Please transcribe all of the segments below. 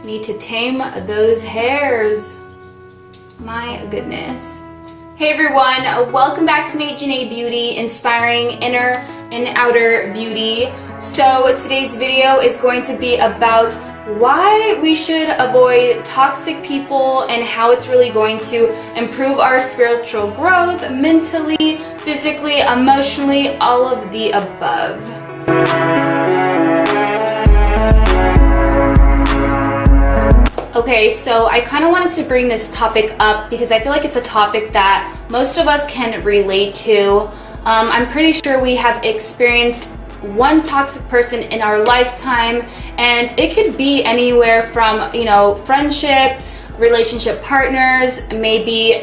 Need to tame those hairs. My goodness. Hey everyone, welcome back to Made Janae Beauty, inspiring inner and outer beauty. So today's video is going to be about why we should avoid toxic people and how it's really going to improve our spiritual growth, mentally, physically, emotionally, all of the above. Okay, so I kind of wanted to bring this topic up because I feel like it's a topic that most of us can relate to. I'm pretty sure we have experienced one toxic person in our lifetime, and it could be anywhere from, friendship, relationship partners, maybe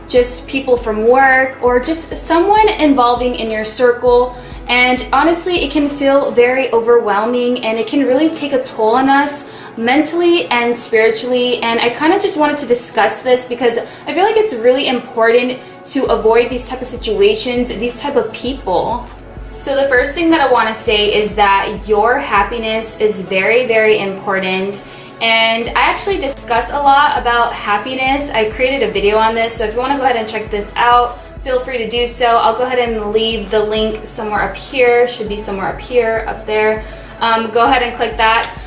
just people from work, or just someone involving in your circle. And honestly, it can feel very overwhelming, and it can really take a toll on us mentally and spiritually. And I kind of just wanted to discuss this because I feel like it's really important to avoid these type of situations, these type of people. So the first thing that I want to say is that your happiness is very, very important. And I actually discuss a lot about happiness. I created a video on this, so if you want to go ahead and check this out, feel free to do so. I'll go ahead and leave the link somewhere up here. Should be somewhere up here, up there. Go ahead and click that.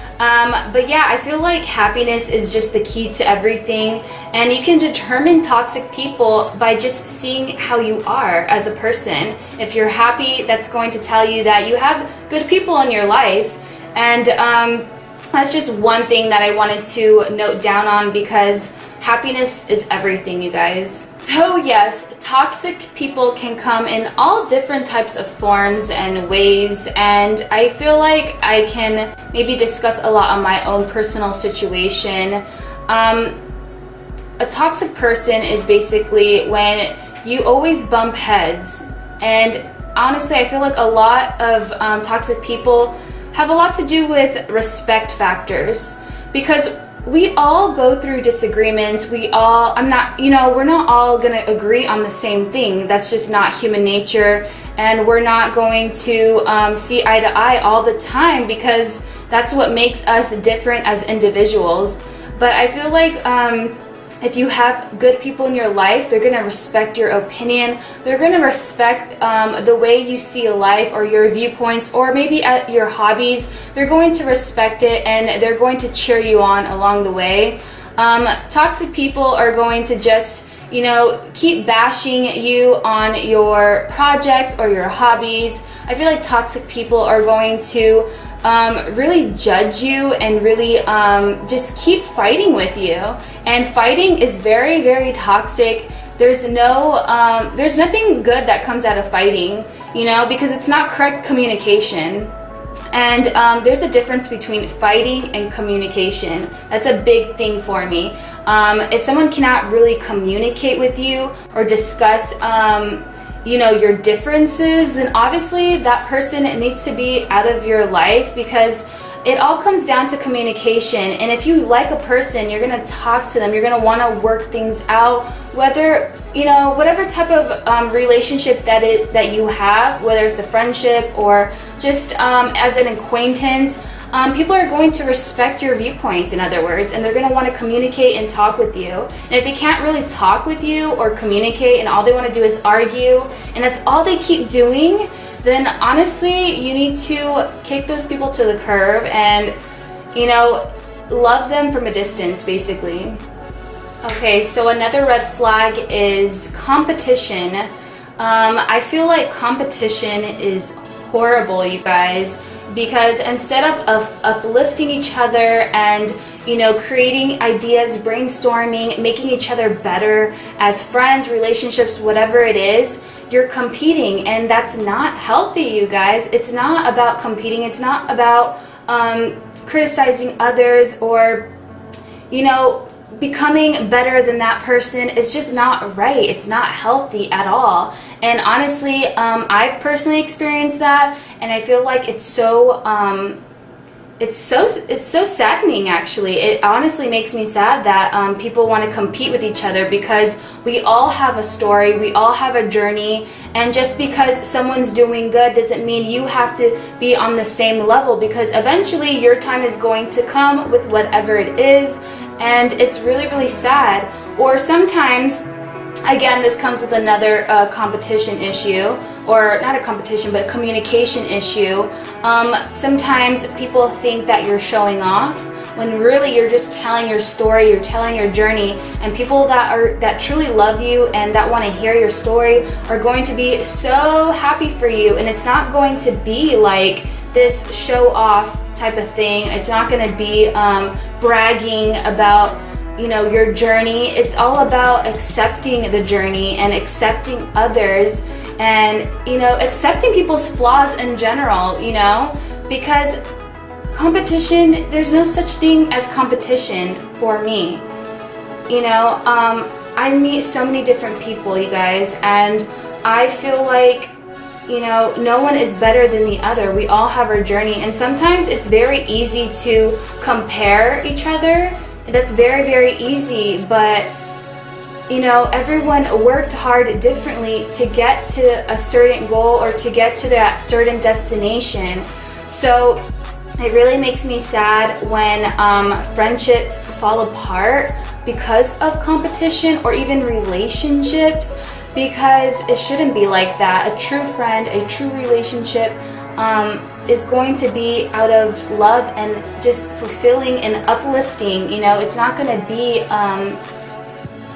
But yeah, I feel like happiness is just the key to everything, and you can determine toxic people by just seeing how you are as a person. If you're happy, that's going to tell you that you have good people in your life, and that's just one thing that I wanted to note down on, because happiness is everything, you guys. So yes, toxic people can come in all different types of forms and ways, and I feel like I can maybe discuss a lot on my own personal situation. A toxic person is basically when you always bump heads, and honestly, I feel like a lot of toxic people have a lot to do with respect factors, because we all go through disagreements. We're not all gonna agree on the same thing. That's just not human nature, and we're not going to see eye to eye all the time, because that's what makes us different as individuals. But I feel like if you have good people in your life, they're gonna respect your opinion. They're gonna respect the way you see life, or your viewpoints, or maybe at your hobbies. They're going to respect it, and they're going to cheer you on along the way. Toxic people are going to just, keep bashing you on your projects or your hobbies. I feel like toxic people are going to really judge you and really just keep fighting with you. And fighting is very, very toxic. There's nothing good that comes out of fighting, because it's not correct communication. And there's a difference between fighting and communication. That's a big thing for me. If someone cannot really communicate with you or discuss your differences, then obviously that person needs to be out of your life, because it all comes down to communication. And if you like a person, you're gonna talk to them, you're gonna wanna work things out, whether, whatever type of relationship that you have, whether it's a friendship or just as an acquaintance. People are going to respect your viewpoints, in other words, and they're going to want to communicate and talk with you. And if they can't really talk with you or communicate, and all they want to do is argue, and that's all they keep doing, then honestly, you need to kick those people to the curb and, love them from a distance, basically. Okay, so another red flag is competition. I feel like competition is horrible, you guys, because instead of uplifting each other and creating ideas, brainstorming, making each other better as friends, relationships, whatever it is, you're competing, and that's not healthy, you guys. It's not about competing. It's not about criticizing others or becoming better than that person. Is just not right. It's not healthy at all. And honestly, I've personally experienced that, and I feel like it's so it's so saddening, actually. It honestly makes me sad that people want to compete with each other, because we all have a story, we all have a journey, and just because someone's doing good doesn't mean you have to be on the same level, because eventually your time is going to come with whatever it is, and it's really, really sad. Or sometimes, again, this comes with another competition issue, or not a competition, but a communication issue. Sometimes people think that you're showing off, when really you're just telling your story, you're telling your journey, and people that truly love you and that want to hear your story are going to be so happy for you. And it's not going to be like this show off type of thing. It's not going to be bragging about your journey. It's all about accepting the journey and accepting others, and accepting people's flaws in general, because competition, there's no such thing as competition for me. I meet so many different people, you guys, and I feel like no one is better than the other. We all have our journey, and sometimes it's very easy to compare each other. That's very, very easy, but everyone worked hard differently to get to a certain goal or to get to that certain destination. So it really makes me sad when friendships fall apart because of competition, or even relationships, because it shouldn't be like that. A true friend, a true relationship is going to be out of love and just fulfilling and uplifting. It's not going to be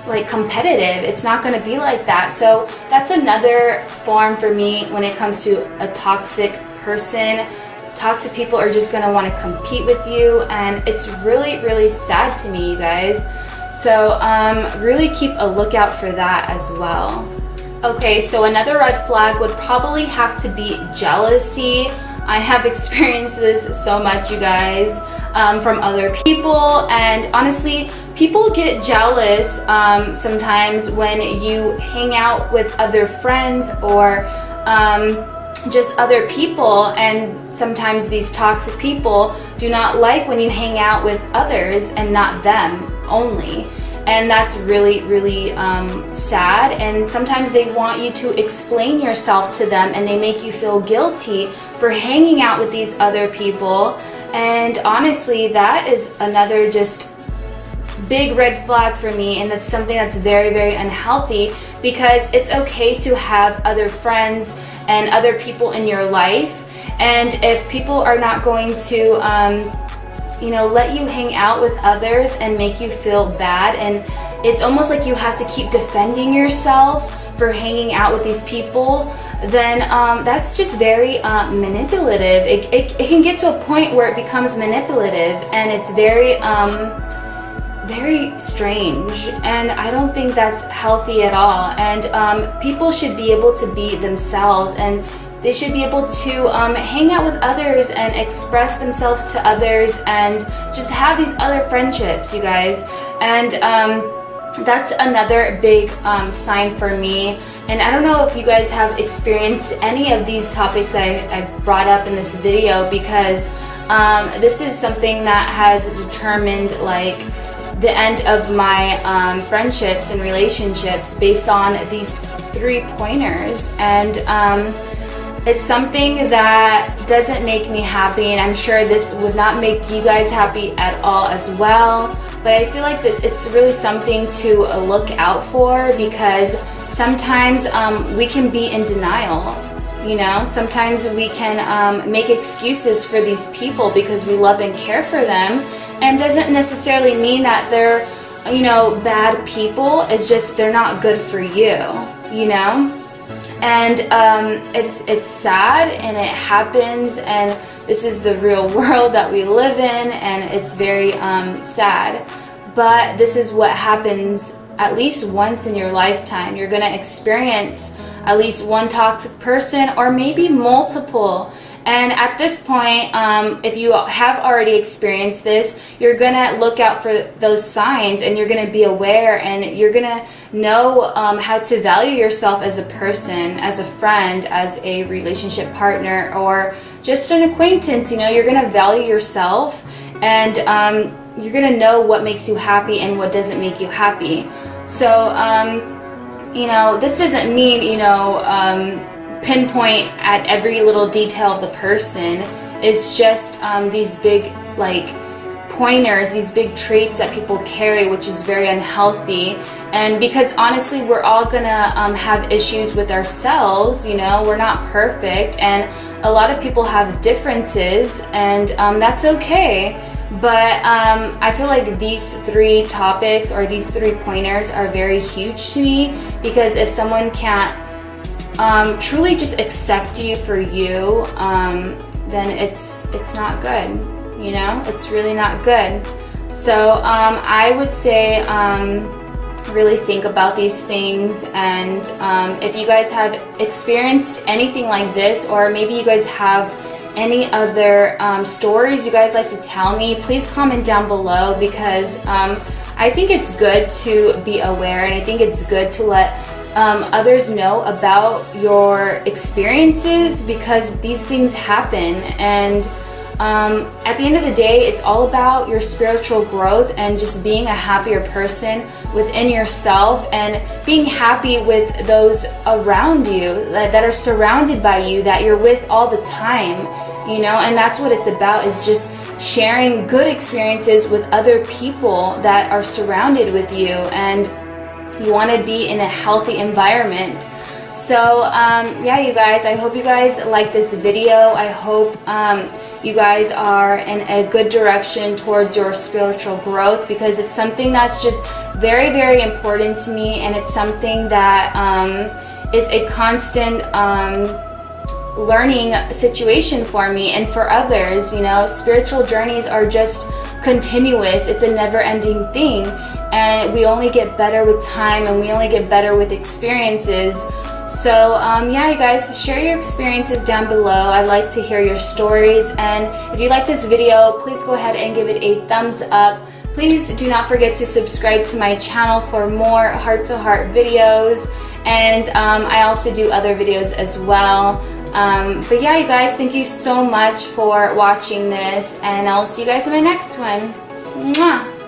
like competitive. It's not going to be like that. So that's another form for me when it comes to a toxic person. Toxic people are just going to want to compete with you, and it's really, really sad to me, you guys. So really keep a lookout for that as well. Okay, so another red flag would probably have to be jealousy. I have experienced this so much, you guys, from other people, and honestly, people get jealous sometimes when you hang out with other friends, or just other people, and sometimes these toxic people do not like when you hang out with others and not them only. And that's really, really sad. And sometimes they want you to explain yourself to them, and they make you feel guilty for hanging out with these other people. And honestly, that is another just big red flag for me, and that's something that's very, very unhealthy, because it's okay to have other friends and other people in your life. And if people are not going to let you hang out with others and make you feel bad, and it's almost like you have to keep defending yourself for hanging out with these people, then that's just very manipulative. It can get to a point where it becomes manipulative, and it's very very strange, and I don't think that's healthy at all. And people should be able to be themselves, and they should be able to hang out with others and express themselves to others, and just have these other friendships, you guys. And that's another big sign for me. And I don't know if you guys have experienced any of these topics that I brought up in this video, because this is something that has determined like the end of my friendships and relationships based on these 3 pointers. And it's something that doesn't make me happy, and I'm sure this would not make you guys happy at all as well. But I feel like that it's really something to look out for, because sometimes we can be in denial. Sometimes we can make excuses for these people because we love and care for them, and doesn't necessarily mean that they're bad people. It's just they're not good for you. And it's sad, and it happens, and this is the real world that we live in, and it's very sad. But this is what happens at least once in your lifetime. You're going to experience at least one toxic person, or maybe multiple. And at this point, if you have already experienced this, you're gonna look out for those signs, and you're gonna be aware, and you're gonna know how to value yourself as a person, as a friend, as a relationship partner, or just an acquaintance. You know, you're gonna value yourself, and you're gonna know what makes you happy and what doesn't make you happy. So, you know, this doesn't mean, you know, pinpoint at every little detail of the person. It's just these big, like, pointers, these big traits that people carry, which is very unhealthy. And because honestly, we're all gonna have issues with ourselves, you know, we're not perfect, and a lot of people have differences, and that's okay. But I feel like these 3 topics, or these 3 pointers, are very huge to me, because if someone can't truly just accept you for you, then it's not good, you know, it's really not good. So I would say really think about these things, and if you guys have experienced anything like this, or maybe you guys have any other stories you guys like to tell me, please comment down below, because I think it's good to be aware, and I think it's good to let others know about your experiences, because these things happen. And at the end of the day, it's all about your spiritual growth and just being a happier person within yourself, and being happy with those around you that are surrounded by you, that you're with all the time, you know. And that's what it's about, is just sharing good experiences with other people that are surrounded with you, and you want to be in a healthy environment. So yeah, you guys, I hope you guys like this video. I hope you guys are in a good direction towards your spiritual growth, because it's something that's just very, very important to me, and it's something that is a constant learning situation for me and for others. You know, spiritual journeys are just continuous. It's a never-ending thing, and we only get better with time, and we only get better with experiences. So yeah, you guys, share your experiences down below. I'd like to hear your stories, and if you like this video, please go ahead and give it a thumbs up. Please do not forget to subscribe to my channel for more heart-to-heart videos, and I also do other videos as well. But yeah, you guys, thank you so much for watching this, and I'll see you guys in my next one. Mwah!